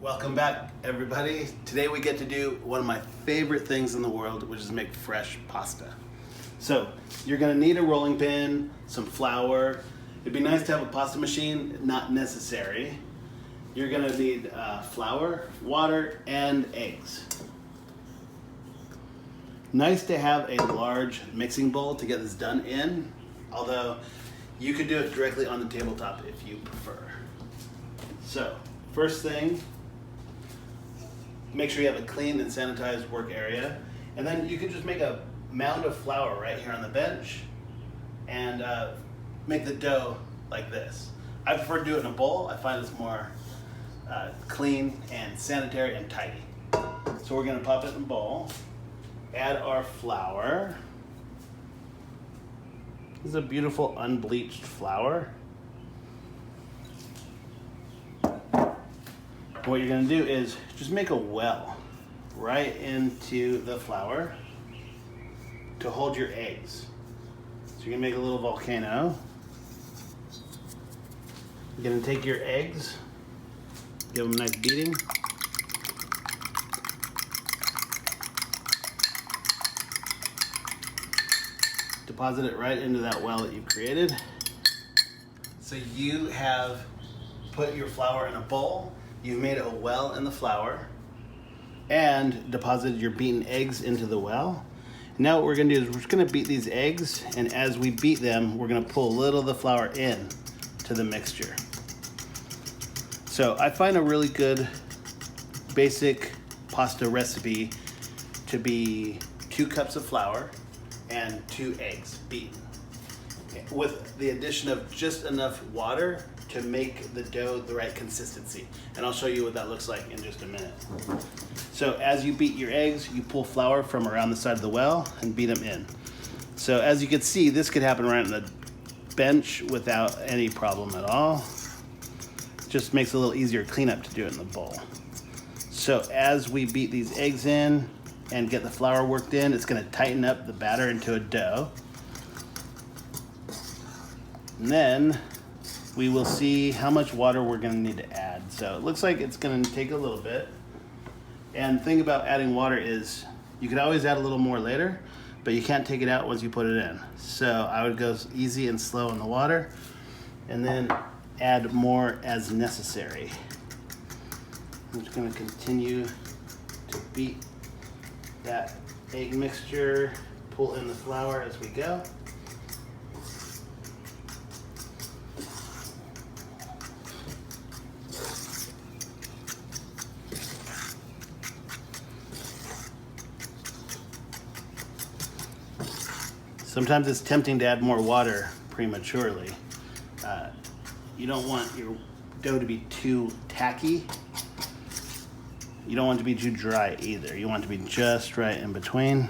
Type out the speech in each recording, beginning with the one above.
Welcome back, everybody. Today we get to do one of my favorite things in the world, which is make fresh pasta. So you're gonna need a rolling pin, some flour. It'd be nice to have a pasta machine, not necessary. You're gonna need flour, water, and eggs. Nice to have a large mixing bowl to get this done in, although you could do it directly on the tabletop if you prefer. So, first thing, make sure you have a clean and sanitized work area. And then you can just make a mound of flour right here on the bench and make the dough like this. I prefer to do it in a bowl. I find it's more clean and sanitary and tidy. So we're gonna pop it in a bowl, add our flour. This is a beautiful unbleached flour. What you're gonna do is just make a well right into the flour to hold your eggs. So you're gonna make a little volcano. You're gonna take your eggs, give them a nice beating. Deposit it right into that well that you created. So you have put your flour in a bowl. You've made a well in the flour and deposited your beaten eggs into the well. Now what we're gonna do is we're just gonna beat these eggs, and as we beat them, we're gonna pull a little of the flour in to the mixture. So I find a really good basic pasta recipe to be 2 cups of flour and 2 eggs beaten, with the addition of just enough water to make the dough the right consistency. And I'll show you what that looks like in just a minute. So as you beat your eggs, you pull flour from around the side of the well and beat them in. So as you can see, this could happen right on the bench without any problem at all. It just makes it a little easier cleanup to do it in the bowl. So as we beat these eggs in and get the flour worked in, it's gonna tighten up the batter into a dough. And then we will see how much water we're gonna need to add. So it looks like it's gonna take a little bit. And the thing about adding water is you could always add a little more later, but you can't take it out once you put it in. So I would go easy and slow in the water and then add more as necessary. I'm just gonna continue to beat that egg mixture, pull in the flour as we go. Sometimes it's tempting to add more water prematurely. You don't want your dough to be too tacky. You don't want it to be too dry either. You want it to be just right in between.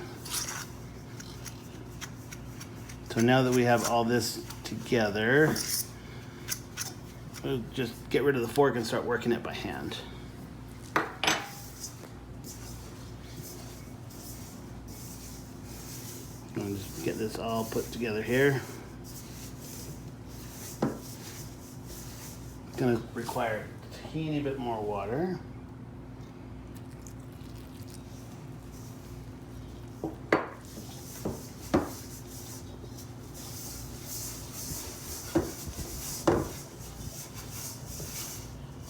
So now that we have all this together, we'll just get rid of the fork and start working it by hand. And just get this all put together here. It's gonna require a teeny bit more water.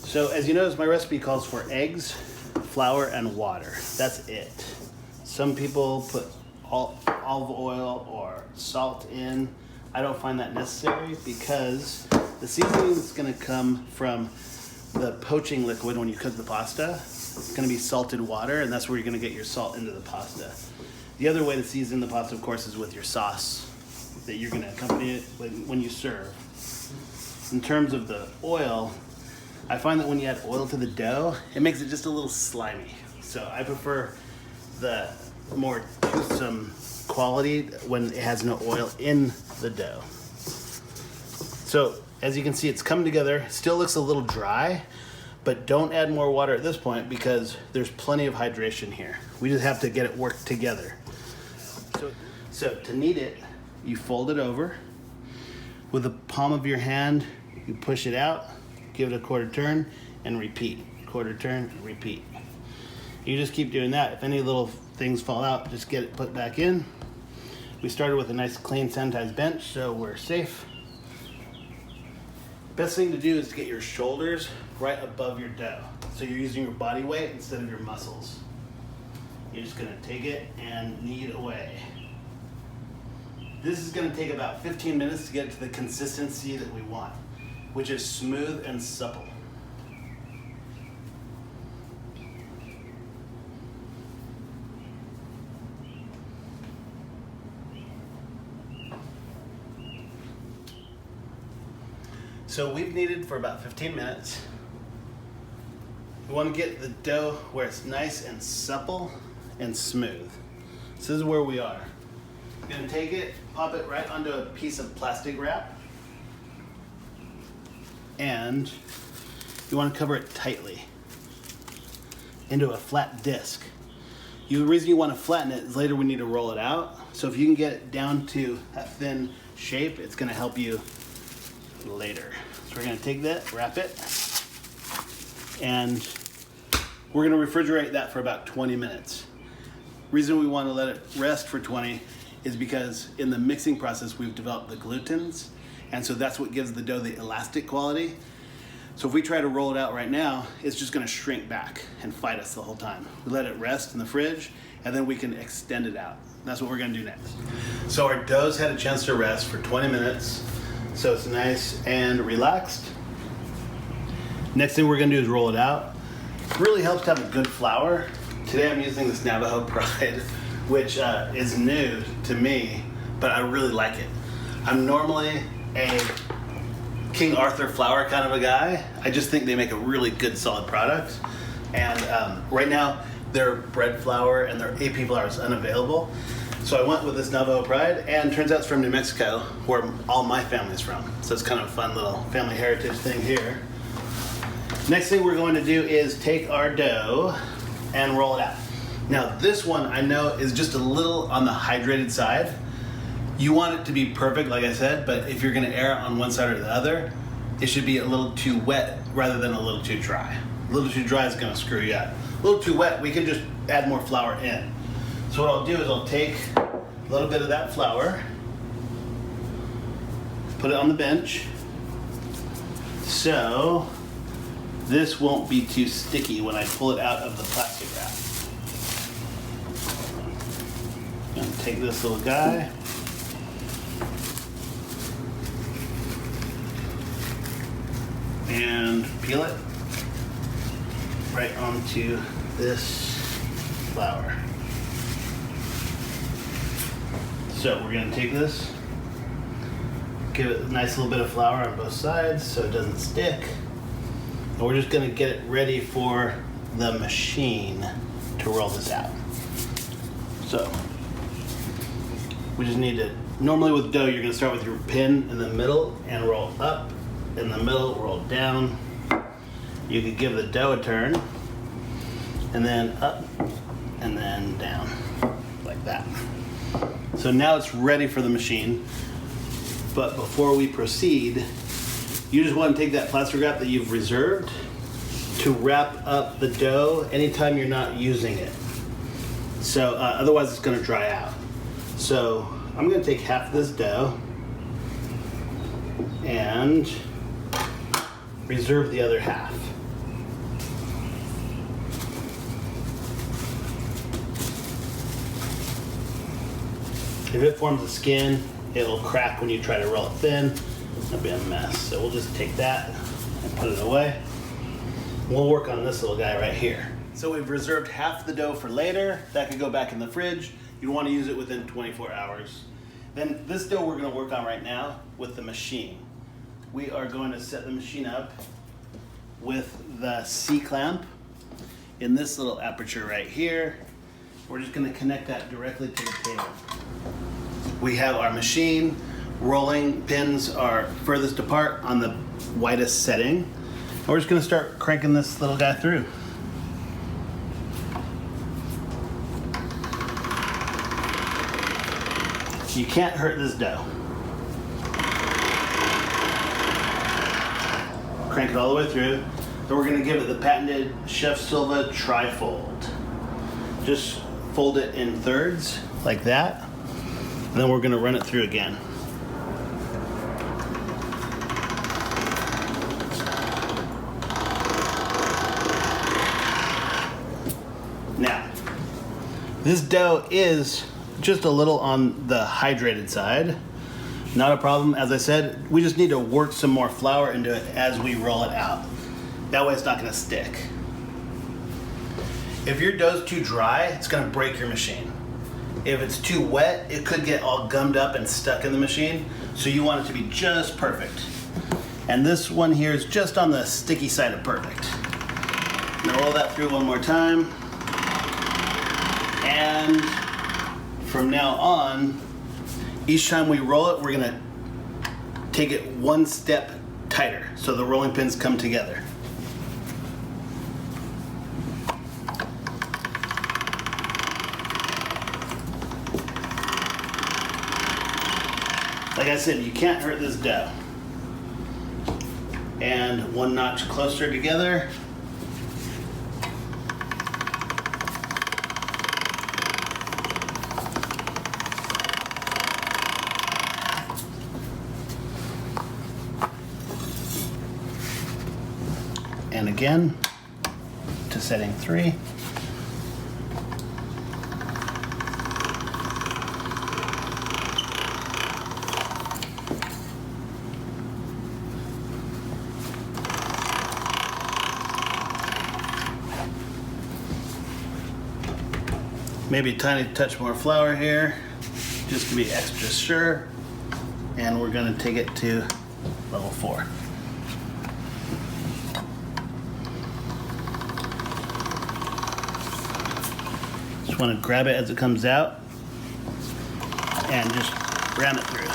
So as you notice, my recipe calls for eggs, flour, and water. That's it. Some people put olive oil or salt in. I don't find that necessary because the seasoning is going to come from the poaching liquid when you cook the pasta. It's going to be salted water, and that's where you're going to get your salt into the pasta. The other way to season the pasta, of course, is with your sauce that you're going to accompany it when you serve. In terms of the oil, I find that when you add oil to the dough, it makes it just a little slimy. So I prefer the more toothsome quality when it has no oil in the dough. So as you can see, it's coming together. Still looks a little dry, but don't add more water at this point because there's plenty of hydration here. We just have to get it worked together. So to knead it, you fold it over. With the palm of your hand, you push it out, give it a quarter turn, and repeat. quarter turn, and repeat. You just keep doing that. If any little things fall out, just get it put back in. We started with a nice clean sanitized bench, so we're safe. Best thing to do is to get your shoulders right above your dough. So you're using your body weight instead of your muscles. You're just gonna take it and knead away. This is gonna take about 15 minutes to get to the consistency that we want, which is smooth and supple. So we've kneaded for about 15 minutes. We want to get the dough where it's nice and supple and smooth. So this is where we are. You're gonna take it, pop it right onto a piece of plastic wrap, and you want to cover it tightly into a flat disc. The reason you want to flatten it is later we need to roll it out. So if you can get it down to a thin shape, it's going to help you later. So we're going to take that, wrap it, and we're going to refrigerate that for about 20 minutes. Reason we want to let it rest for 20 is because in the mixing process we've developed the glutens, and so that's what gives the dough the elastic quality. So if we try to roll it out right now, it's just gonna shrink back and fight us the whole time. We let it rest in the fridge, and then we can extend it out. That's what we're gonna do next. So our dough's had a chance to rest for 20 minutes, so it's nice and relaxed. Next thing we're gonna do is roll it out. It really helps to have a good flour. Today I'm using this Navajo Pride, which is new to me, but I really like it. I'm normally a King Arthur flour kind of a guy. I just think they make a really good solid product. And right now their bread flour and their AP flour is unavailable. So I went with this Navajo Pride, and turns out it's from New Mexico, where all my family's from. So it's kind of a fun little family heritage thing here. Next thing we're going to do is take our dough and roll it out. Now this one I know is just a little on the hydrated side. You want it to be perfect, like I said, but if you're gonna err on one side or the other, it should be a little too wet rather than a little too dry. A little too dry is gonna screw you up. A little too wet, we can just add more flour in. So what I'll do is I'll take a little bit of that flour, put it on the bench, so this won't be too sticky when I pull it out of the plastic wrap. I'm gonna take this little guy, and peel it right onto this flour. So we're going to take this, give it a nice little bit of flour on both sides so it doesn't stick, and we're just going to get it ready for the machine to roll this out. So we just need to, normally with dough you're going to start with your pin in the middle and roll up, in the middle, roll down. You could give the dough a turn, and then up, and then down, like that. So now it's ready for the machine, but before we proceed, you just want to take that plastic wrap that you've reserved to wrap up the dough anytime you're not using it. So otherwise it's going to dry out. So I'm going to take half of this dough and reserve the other half. If it forms a skin, it'll crack when you try to roll it thin. It'll be a mess. So we'll just take that and put it away. We'll work on this little guy right here. So we've reserved half the dough for later. That could go back in the fridge. You want to use it within 24 hours. Then this dough we're going to work on right now with the machine. We are going to set the machine up with the C-clamp in this little aperture right here. We're just going to connect that directly to the table. We have our machine. Rolling pins are furthest apart on the widest setting. And we're just going to start cranking this little guy through. You can't hurt this dough. Crank it all the way through. Then we're gonna give it the patented Chef Silva tri-fold. Just fold it in thirds, like that. And then we're gonna run it through again. Now, this dough is just a little on the hydrated side. Not a problem. As I said, we just need to work some more flour into it as we roll it out. That way it's not gonna stick. If your dough's too dry, it's gonna break your machine. If it's too wet, it could get all gummed up and stuck in the machine. So you want it to be just perfect. And this one here is just on the sticky side of perfect. Now roll that through one more time. And from now on, each time we roll it, we're gonna take it one step tighter so the rolling pins come together. Like I said, you can't hurt this dough. And one notch closer together. And again, to setting 3. Maybe a tiny touch more flour here, just to be extra sure. And we're gonna take it to level 4. Just want to grab it as it comes out and just ram it through.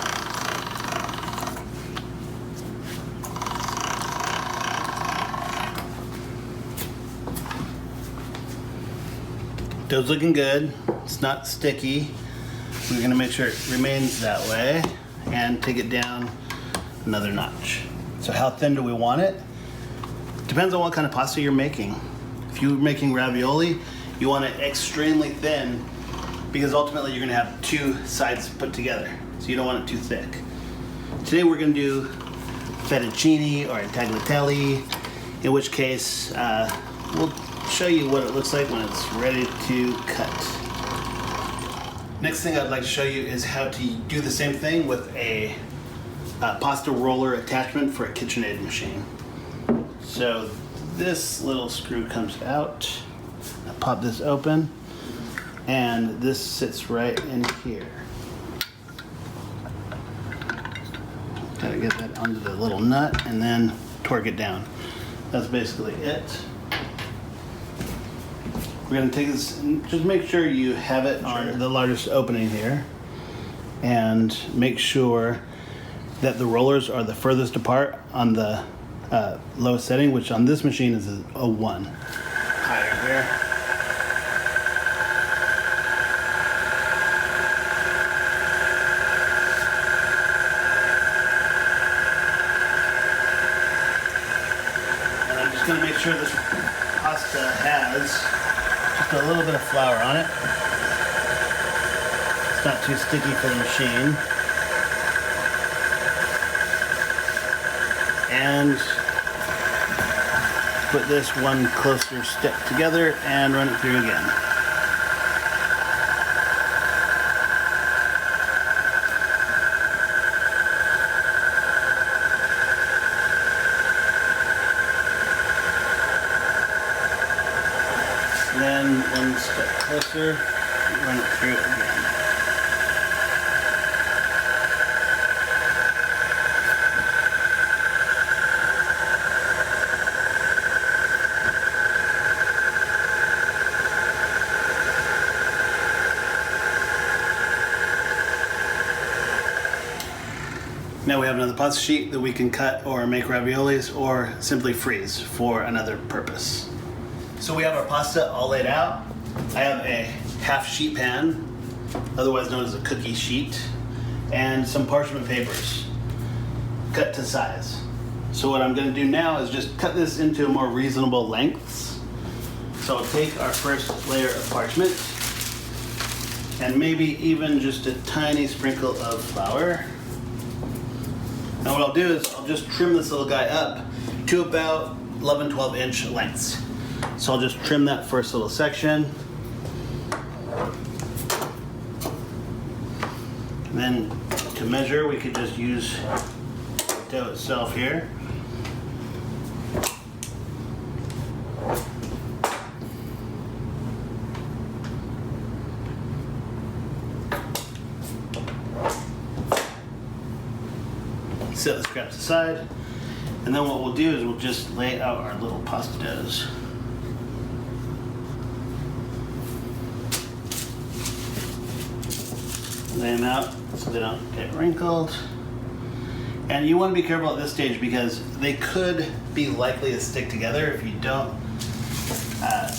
Dough's looking good. It's not sticky. We're going to make sure it remains that way and take it down another notch. So how thin do we want it? Depends on what kind of pasta you're making. If you're making ravioli, you want it extremely thin because ultimately you're gonna have two sides put together. So you don't want it too thick. Today we're gonna do fettuccine or tagliatelle, in which case we'll show you what it looks like when it's ready to cut. Next thing I'd like to show you is how to do the same thing with a pasta roller attachment for a KitchenAid machine. So this little screw comes out. I pop this open, and this sits right in here. Gotta get that onto the little nut and then torque it down. That's basically it. We're gonna take this and just make sure you have it on the largest opening here, and make sure that the rollers are the furthest apart on the lowest setting, which on this machine is a 1. Higher here. And I'm just going to make sure this pasta has just a little bit of flour on it. It's not too sticky for the machine. And put this one closer step together and run it through again. And then one step closer, run it through again. Now we have another pasta sheet that we can cut or make raviolis or simply freeze for another purpose. So we have our pasta all laid out. I have a half sheet pan, otherwise known as a cookie sheet, and some parchment papers cut to size. So what I'm gonna do now is just cut this into more reasonable lengths. So I'll take our first layer of parchment and maybe even just a tiny sprinkle of flour. Now what I'll do is I'll just trim this little guy up to about 11, 12 inch lengths. So I'll just trim that first little section. And then to measure, we could just use the dough itself here. Set the scraps aside, and then what we'll do is we'll just lay out our little pasta doughs. Lay them out so they don't get wrinkled. And you want to be careful at this stage because they could be likely to stick together if you don't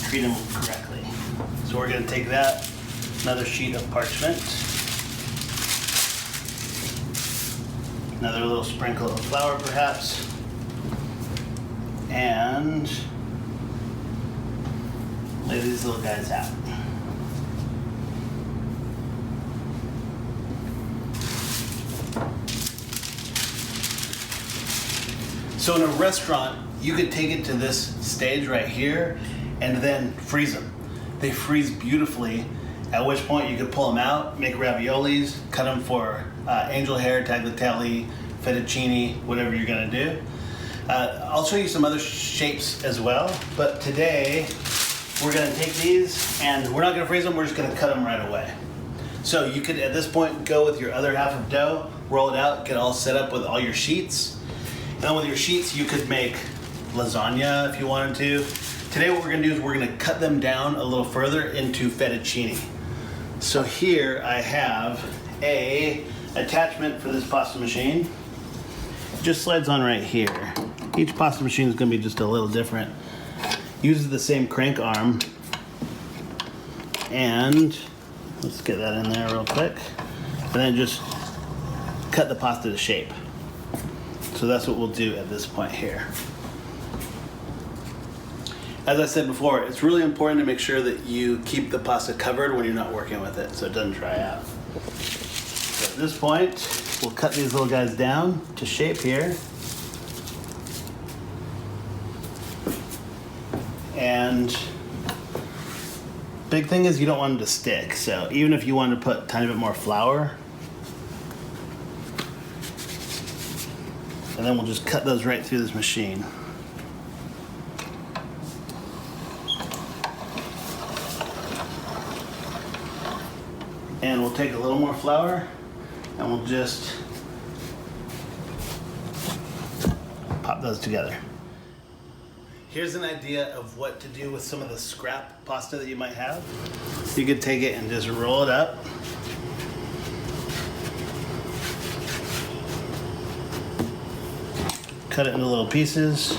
treat them correctly. So we're going to take that, another sheet of parchment, another little sprinkle of flour perhaps, and lay these little guys out. So in a restaurant, you could take it to this stage right here and then freeze them. They freeze beautifully, at which point you could pull them out, make raviolis, cut them for angel hair, tagliatelle, fettuccine, whatever you're gonna do. I'll show you some other shapes as well, but today we're gonna take these and we're not gonna freeze them, we're just gonna cut them right away. So you could, at this point, go with your other half of dough, roll it out, get all set up with all your sheets. And then with your sheets, you could make lasagna if you wanted to. Today what we're gonna do is we're gonna cut them down a little further into fettuccine. So here I have a attachment for this pasta machine. It just slides on right here. Each pasta machine is gonna be just a little different. Uses the same crank arm. And let's get that in there real quick. And then just cut the pasta to shape. So that's what we'll do at this point here. As I said before, it's really important to make sure that you keep the pasta covered when you're not working with it so it doesn't dry out. So at this point, we'll cut these little guys down to shape here. And big thing is you don't want them to stick. So even if you wanted to put a tiny bit more flour, and then we'll just cut those right through this machine. And we'll take a little more flour and we'll just pop those together. Here's an idea of what to do with some of the scrap pasta that you might have. You could take it and just roll it up. Cut it into little pieces.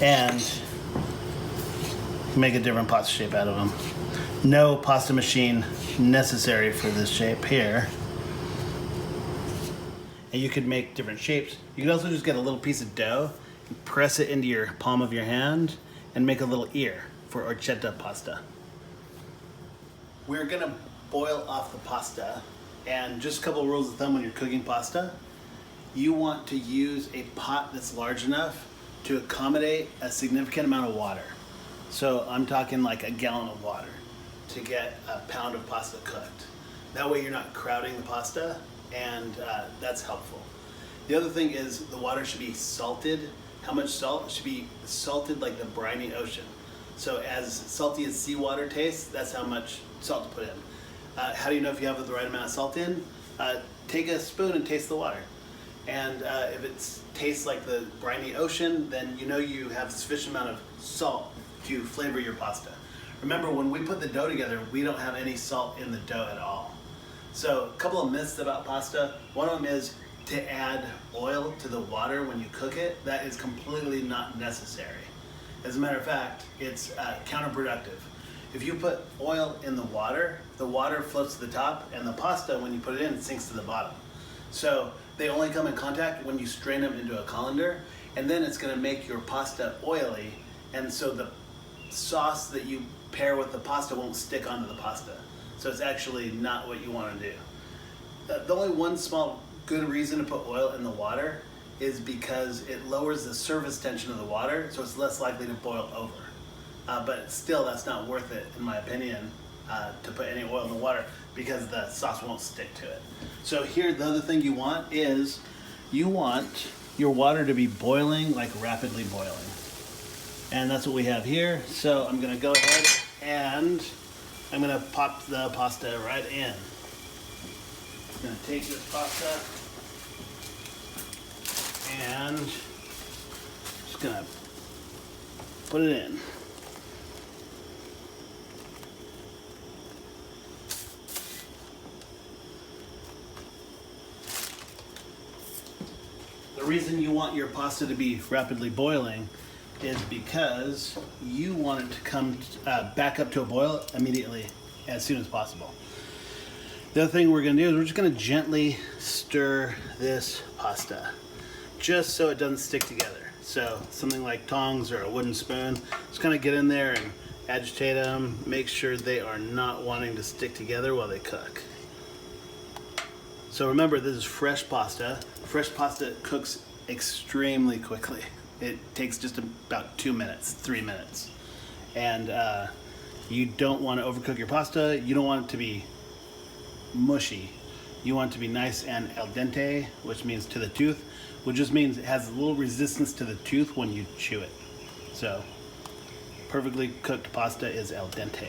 And make a different pasta shape out of them. No pasta machine necessary for this shape here. And you could make different shapes. You could also just get a little piece of dough, and press it into your palm of your hand, and make a little ear for orecchietta pasta. We're gonna boil off the pasta. And just a couple of rules of thumb when you're cooking pasta. You want to use a pot that's large enough to accommodate a significant amount of water. So I'm talking like a gallon of water to get a pound of pasta cooked. That way you're not crowding the pasta, and that's helpful. The other thing is the water should be salted. How much salt? It should be salted like the briny ocean. So as salty as seawater tastes, that's how much salt to put in. How do you know if you have the right amount of salt in? Take a spoon and taste the water. And if it tastes like the briny ocean, then you know you have a sufficient amount of salt to flavor your pasta. Remember, when we put the dough together, we don't have any salt in the dough at all. So a couple of myths about pasta. One of them is to add oil to the water when you cook it. That is completely not necessary. As a matter of fact, it's counterproductive. If you put oil in the water floats to the top, and the pasta, when you put it in, sinks to the bottom. So they only come in contact when you strain them into a colander, and then it's going to make your pasta oily, and so the sauce that you pair with the pasta won't stick onto the pasta. So it's actually not what you want to do. The only one small good reason to put oil in the water is because it lowers the surface tension of the water, so it's less likely to boil over. But still, that's not worth it, in my opinion, to put any oil in the water, because the sauce won't stick to it. So here, the other thing you want is, you want your water to be boiling, like rapidly boiling. And that's what we have here. So I'm gonna go ahead and I'm gonna pop the pasta right in. I'm gonna take this pasta and just gonna put it in. The reason you want your pasta to be rapidly boiling is because you want it to come back up to a boil immediately, as soon as possible. The other thing we're going to do is we're just going to gently stir this pasta, just so it doesn't stick together. So something like tongs or a wooden spoon, just kind of get in there and agitate them, make sure they are not wanting to stick together while they cook. So remember, this is fresh pasta. Fresh pasta cooks extremely quickly. It takes just about 2 minutes, 3 minutes. And you don't want to overcook your pasta. You don't want it to be mushy. You want it to be nice and al dente, which means to the tooth, which just means it has a little resistance to the tooth when you chew it. So perfectly cooked pasta is al dente.